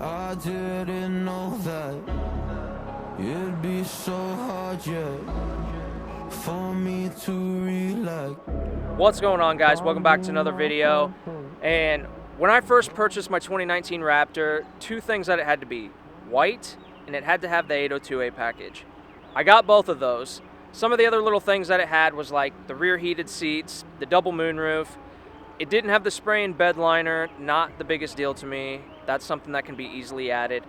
I didn't know that it'd be so hard yet for me to relax. What's going on, guys? Welcome back to another video. And when I first purchased my 2019 Raptor, two things that it had to be: white, and it had to have the 802A package. I got both of those. Some of the other little things that it had was like the rear heated seats, the double moonroof. It didn't have the spray and bed liner, not the biggest deal to me. That's something that can be easily added.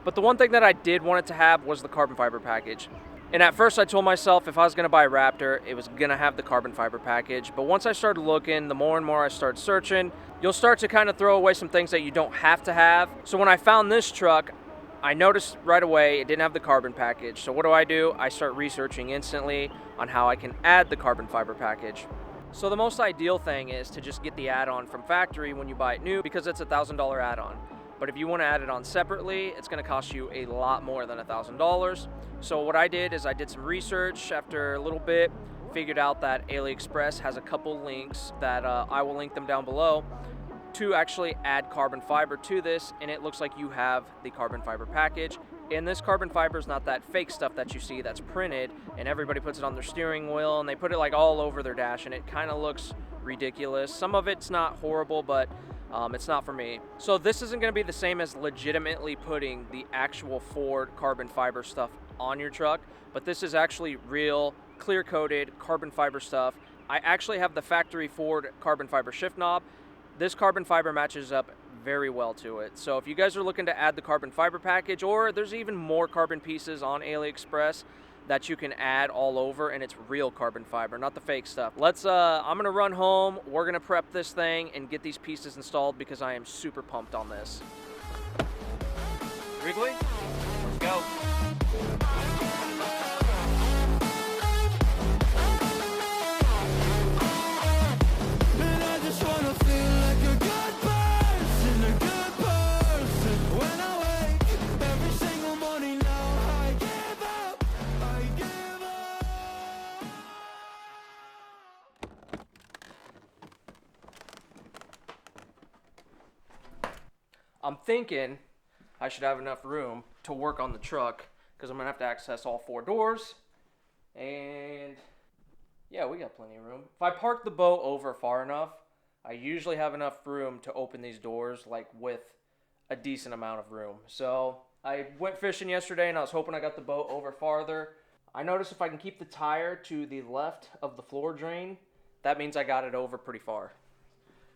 But the one thing that I did want it to have was the carbon fiber package. And at first I told myself if I was gonna buy a Raptor, it was gonna have the carbon fiber package. But once I started looking, the more and more I started searching, you'll start to kind of throw away some things that you don't have to have. So when I found this truck, I noticed right away it didn't have the carbon package. So what do? I start researching instantly on how I can add the carbon fiber package. So the most ideal thing is to just get the add-on from factory when you buy it new, because it's a $1,000 add-on. But if you want to add it on separately, it's going to cost you a lot more than $1,000. So what I did is I did some research. After a little bit, figured out that AliExpress has a couple links that I will link them down below to actually add carbon fiber to this, and it looks like you have the carbon fiber package. And this carbon fiber is not that fake stuff that you see that's printed and everybody puts it on their steering wheel and they put it like all over their dash, and it kind of looks ridiculous. Some of it's not horrible, but it's not for me. So this isn't going to be the same as legitimately putting the actual Ford carbon fiber stuff on your truck, but this is actually real clear coated carbon fiber stuff. I actually have the factory Ford carbon fiber shift knob. This carbon fiber matches up very well to it. So if you guys are looking to add the carbon fiber package, or there's even more carbon pieces on AliExpress that you can add all over, and it's real carbon fiber, not the fake stuff. I'm gonna run home, we're gonna prep this thing and get these pieces installed because I am super pumped on this. Wrigley, let's go. I'm thinking I should have enough room to work on the truck because I'm going to have to access all four doors. And yeah, we got plenty of room. If I park the boat over far enough, I usually have enough room to open these doors, like with a decent amount of room. So I went fishing yesterday and I was hoping I got the boat over farther. I noticed if I can keep the tire to the left of the floor drain, that means I got it over pretty far.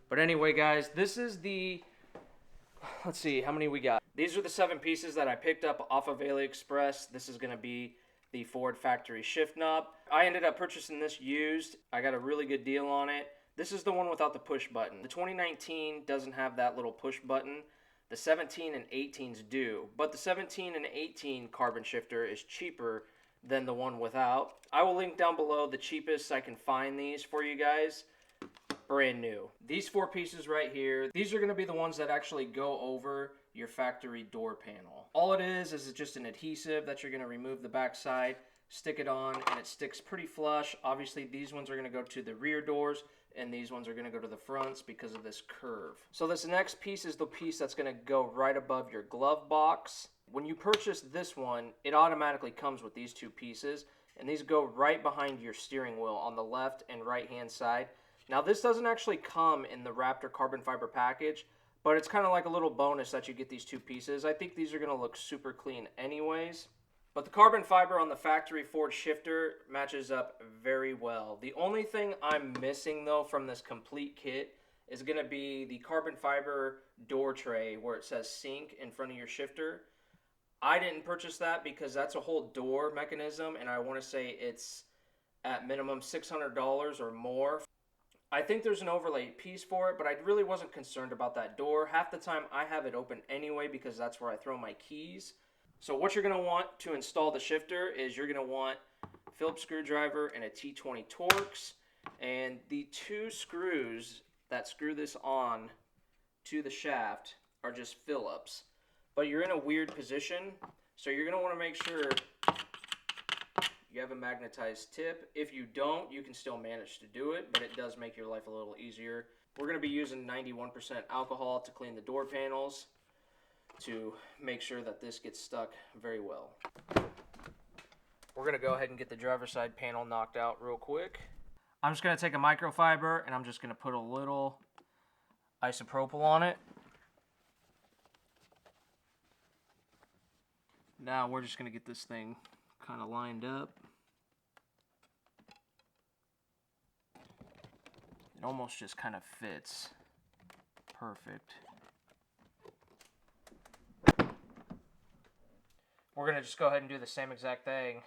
But anyway, guys, this is the... Let's see, how many we got? These are the 7 pieces that I picked up off of AliExpress. This is going to be the Ford factory shift knob. I ended up purchasing this used. I got a really good deal on it. This is the one without the push button. The 2019 doesn't have that little push button. The 17 and 18s do. But the 17 and 18 carbon shifter is cheaper than the one without. I will link down below the cheapest I can find these for you guys. Brand new. These 4 pieces right here, these are going to be the ones that actually go over your factory door panel. All it is just an adhesive that you're going to remove the back side, stick it on, and it sticks pretty flush. Obviously these ones are going to go to the rear doors and these ones are going to go to the fronts because of this curve. So this next piece is the piece that's going to go right above your glove box. When you purchase this one, it automatically comes with these 2 pieces, and these go right behind your steering wheel on the left and right hand side. Now this doesn't actually come in the Raptor carbon fiber package, but it's kind of like a little bonus that you get these 2 pieces. I think these are going to look super clean anyways. But the carbon fiber on the factory Ford shifter matches up very well. The only thing I'm missing though from this complete kit is going to be the carbon fiber door tray where it says sync in front of your shifter. I didn't purchase that because that's a whole door mechanism, and I want to say it's at minimum $600 or more. I think there's an overlay piece for it, but I really wasn't concerned about that door. Half the time I have it open anyway because that's where I throw my keys. So what you're going to want to install the shifter is you're going to want a Phillips screwdriver and a T20 Torx. And the 2 screws that screw this on to the shaft are just Phillips. But you're in a weird position, so you're going to want to make sure you have a magnetized tip. If you don't, you can still manage to do it, but it does make your life a little easier. We're going to be using 91% alcohol to clean the door panels. to make sure that this gets stuck very well. We're going to go ahead and get the driver's side panel knocked out real quick. I'm just going to take a microfiber and I'm just going to put a little isopropyl on it. Now we're just going to get this thing kind of lined up. It almost just kind of fits perfect. We're going to just go ahead and do the same exact thing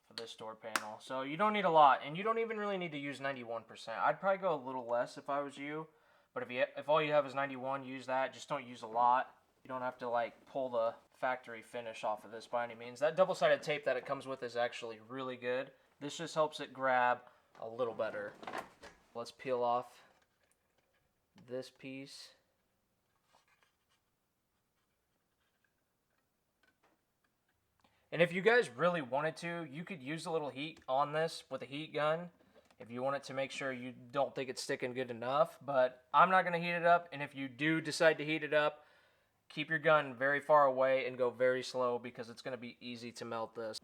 for this door panel. So you don't need a lot, and you don't even really need to use 91%. I'd probably go a little less if I was you, but if all you have is 91, use that. Just don't use a lot. You don't have to like pull the factory finish off of this by any means. That double-sided tape that it comes with is actually really good. This just helps it grab a little better. Let's peel off this piece. And if you guys really wanted to, you could use a little heat on this with a heat gun if you want it to make sure you don't think it's sticking good enough. But I'm not going to heat it up, and if you do decide to heat it up, keep your gun very far away and go very slow because it's going to be easy to melt this.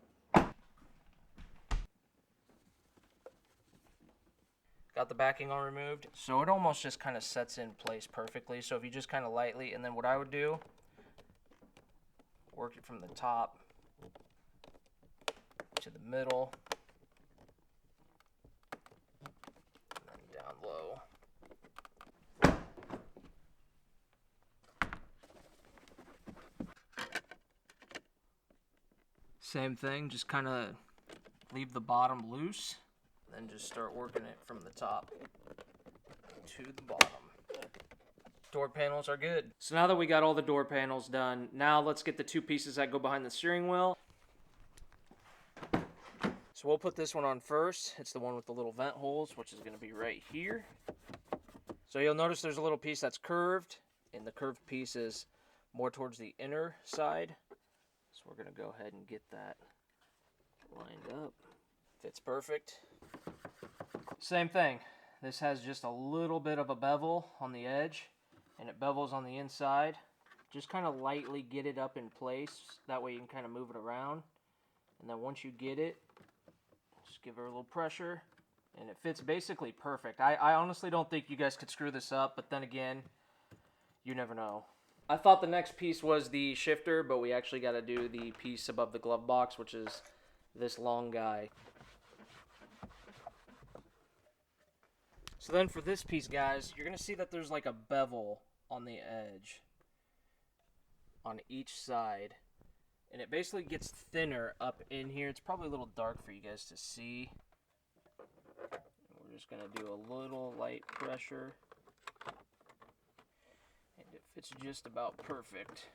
Got the backing all removed, so it almost just kind of sets in place perfectly. So if you just kind of lightly, and then what I would do, work it from the top to the middle, and then down low. Same thing, just kind of leave the bottom loose, then just start working it from the top to the bottom. Door panels are good. So now that we got all the door panels done, now let's get the two pieces that go behind the steering wheel. So we'll put this one on first. It's the one with the little vent holes, which is going to be right here. So you'll notice there's a little piece that's curved, and the curved piece is more towards the inner side. So we're going to go ahead and get that lined up. Fits perfect. Same thing. This has just a little bit of a bevel on the edge, and it bevels on the inside. Just kind of lightly get it up in place. That way you can kind of move it around. And then once you get it, just give her a little pressure, and it fits basically perfect. I honestly don't think you guys could screw this up, but then again, you never know. I thought the next piece was the shifter, but we actually got to do the piece above the glove box, which is this long guy. So then for this piece, guys, you're going to see that there's like a bevel on the edge on each side. And it basically gets thinner up in here. It's probably a little dark for you guys to see. We're just going to do a little light pressure. And it fits just about perfect.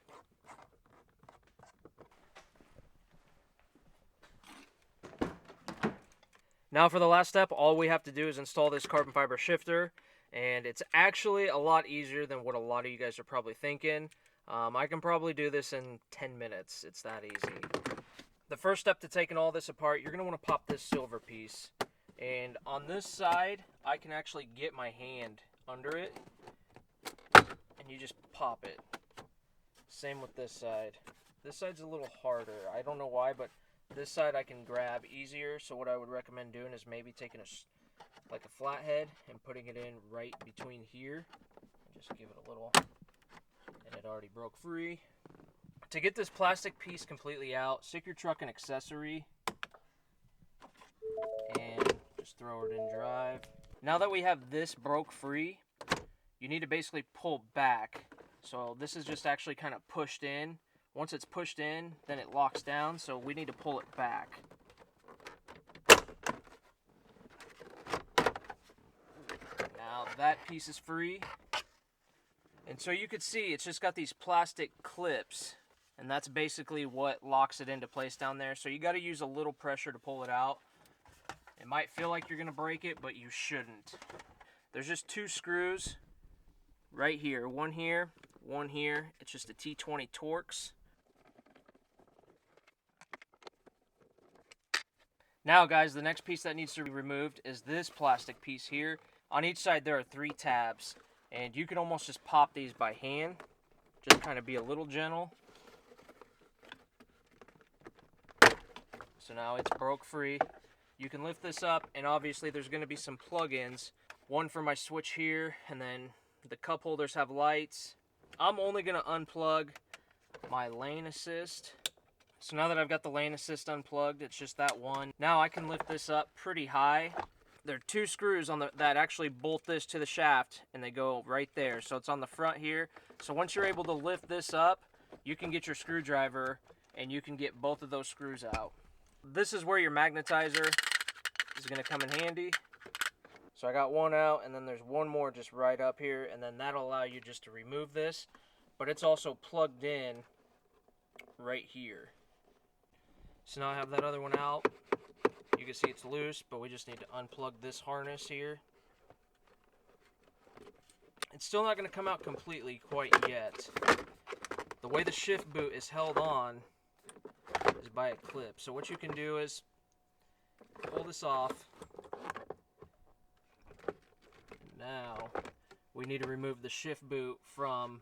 Now for the last step, all we have to do is install this carbon fiber shifter. And it's actually a lot easier than what a lot of you guys are probably thinking. I can probably do this in 10 minutes. It's that easy. The first step to taking all this apart, you're going to want to pop this silver piece. And on this side, I can actually get my hand under it. And you just pop it. Same with this side. This side's a little harder. I don't know why, but this side I can grab easier. So what I would recommend doing is maybe taking like a flathead and putting it in right between here. And just give it a little... And it already broke free. To get this plastic piece completely out, stick your truck in accessory and just throw it in drive. Now that we have this broke free, you need to basically pull back. So this is just actually kind of pushed in. Once it's pushed in, then it locks down, so we need to pull it back. Now that piece is free. And so you could see it's just got these plastic clips, and that's basically what locks it into place down there. So you got to use a little pressure to pull it out. It might feel like you're going to break it, but you shouldn't. There's just two screws right here. One here, one here. It's just a T20 Torx. Now guys, the next piece that needs to be removed is this plastic piece here. On each side there are 3 tabs. And you can almost just pop these by hand, Just kind of be a little gentle. So now it's broke free. You can lift this up, and obviously there's going to be some plug-ins. One for my switch here, and then the cup holders have lights. I'm only going to unplug my lane assist. So now that I've got the lane assist unplugged, it's just that one. Now I can lift this up pretty high. There are 2 screws on that actually bolt this to the shaft, and they go right there. So it's on the front here. So once you're able to lift this up, you can get your screwdriver, and you can get both of those screws out. This is where your magnetizer is going to come in handy. So I got one out, and then there's one more just right up here, and then that'll allow you just to remove this. But it's also plugged in right here. So now I have that other one out. You can see it's loose, but we just need to unplug this harness here. It's still not going to come out completely quite yet. The way the shift boot is held on is by a clip. So what you can do is pull this off. Now we need to remove the shift boot from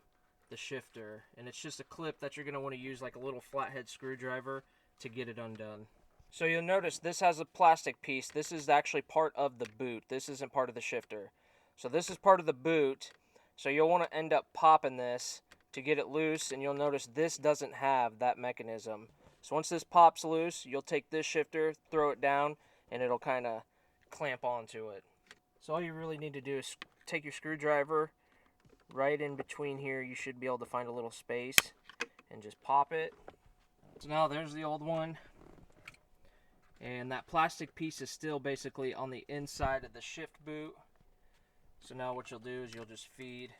the shifter, and it's just a clip that you're going to want to use like a little flathead screwdriver to get it undone. So you'll notice this has a plastic piece. This is actually part of the boot. This isn't part of the shifter. So this is part of the boot. So you'll want to end up popping this to get it loose, and you'll notice this doesn't have that mechanism. So once this pops loose, you'll take this shifter, throw it down, and it'll kind of clamp onto it. So all you really need to do is take your screwdriver right in between here. You should be able to find a little space and just pop it. So now there's the old one. And that plastic piece is still basically on the inside of the shift boot. So now what you'll do is you'll just feed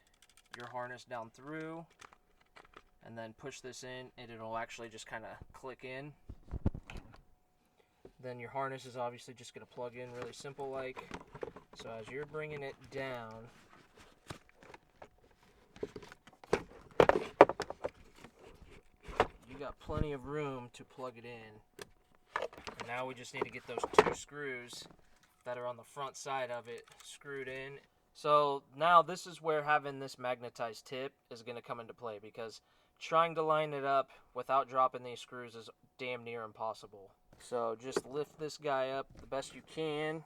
your harness down through and then push this in, and it'll actually just kind of click in. Then your harness is obviously just going to plug in really simple like. So as you're bringing it down, you got plenty of room to plug it in. And now we just need to get those 2 screws that are on the front side of it screwed in. So now this is where having this magnetized tip is going to come into play, because trying to line it up without dropping these screws is damn near impossible. So just lift this guy up the best you can.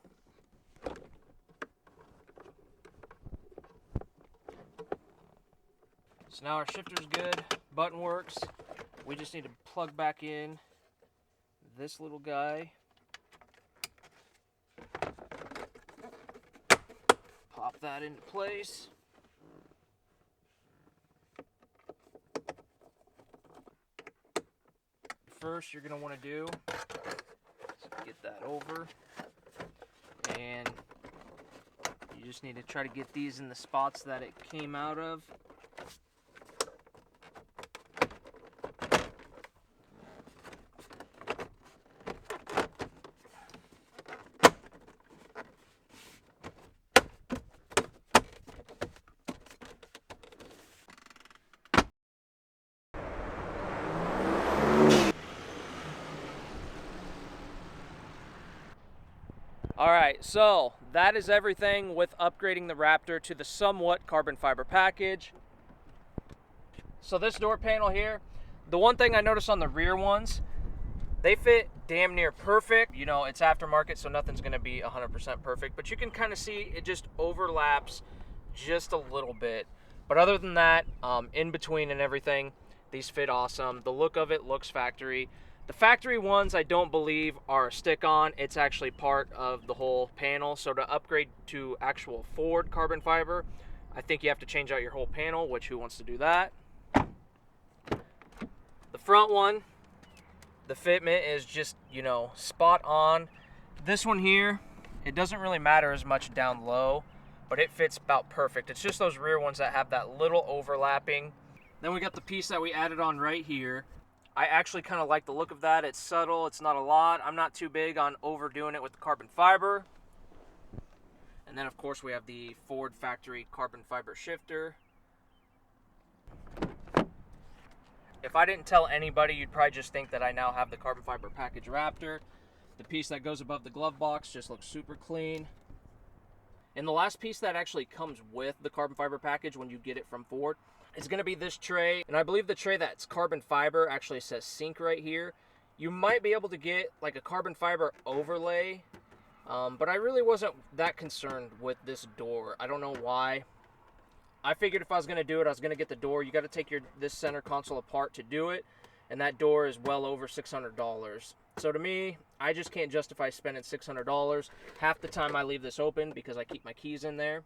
So now our shifter's good, button works. We just need to plug back in this little guy. Pop that into place. First you're going to want to do is get that over, and you just need to try to get these in the spots that it came out of. Alright, so that is everything with upgrading the Raptor to the somewhat carbon fiber package. So this door panel here, the one thing I noticed on the rear ones, they fit damn near perfect. You know, it's aftermarket, so nothing's going to be 100% perfect, but you can kind of see it just overlaps just a little bit. But other than that, in between and everything, these fit awesome. The look of it looks factory. The factory ones I don't believe are stick-on. It's actually part of the whole panel. So to upgrade to actual Ford carbon fiber, I think you have to change out your whole panel, which who wants to do that? The front one, the fitment is just, you know, spot on. This one here, it doesn't really matter as much down low, but it fits about perfect. It's just those rear ones that have that little overlapping. Then we got the piece that we added on right here. I actually kind of like the look of that. It's subtle, it's not a lot. I'm not too big on overdoing it with the carbon fiber. And then of course we have the Ford factory carbon fiber shifter. If I didn't tell anybody, you'd probably just think that I now have the carbon fiber package Raptor. The piece that goes above the glove box just looks super clean. And the last piece that actually comes with the carbon fiber package when you get it from Ford is going to be this tray. And I believe the tray that's carbon fiber actually says sink right here. You might be able to get like a carbon fiber overlay, but I really wasn't that concerned with this door. I don't know why. I figured if I was going to do it, I was going to get the door. You got to take this center console apart to do it, and that door is well over $600. So to me, I just can't justify spending $600. Half the time I leave this open because I keep my keys in there.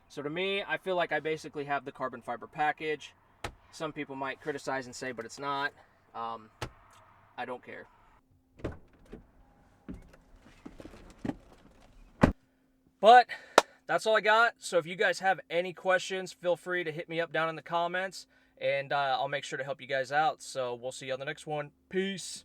So to me, I feel like I basically have the carbon fiber package. Some people might criticize and say, but it's not. I don't care. But that's all I got. So if you guys have any questions, feel free to hit me up down in the comments, and I'll make sure to help you guys out. So we'll see you on the next one. Peace.